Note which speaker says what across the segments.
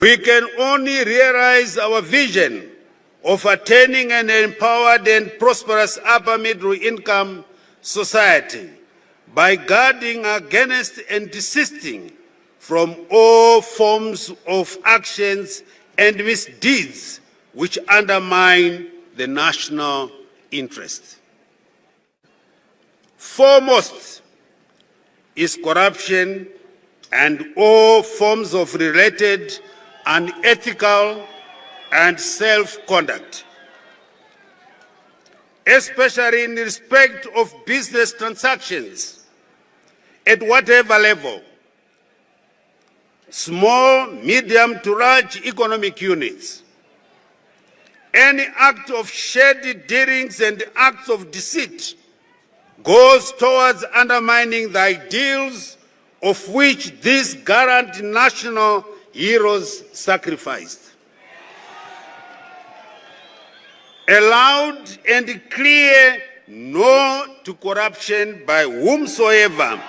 Speaker 1: We can only realize our vision of attaining an empowered and prosperous upper middle income society by guarding against and desisting from all forms of actions and misdeeds which undermine the national interest. Foremost is corruption and all forms of related unethical and self-conduct, especially in respect of business transactions at whatever level, small, medium to large economic units. Any act of shady dealings and acts of deceit goes towards undermining the ideals of which these gallant national heroes sacrificed. A loud and clear no to corruption by whomsoever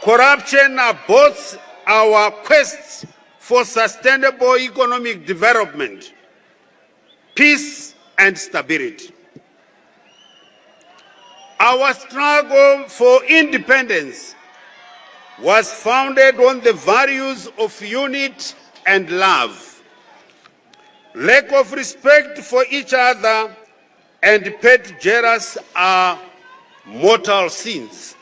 Speaker 1: corruption aborts our quest for sustainable economic development, peace and stability. Our struggle for independence was founded on the values of unity and love. Lack of respect for each other and petty jealousy are mortal sins,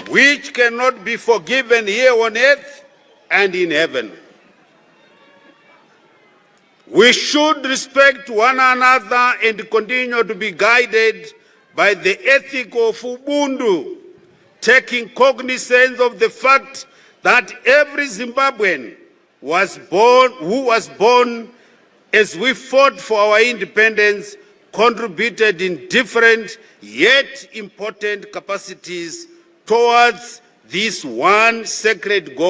Speaker 1: which cannot be forgiven here on earth and in heaven. We should respect one another and continue to be guided by the ethic of Ubuntu, taking cognizance of the fact that every Zimbabwean who was born as we fought for our independence contributed in different yet important capacities towards this one sacred goal.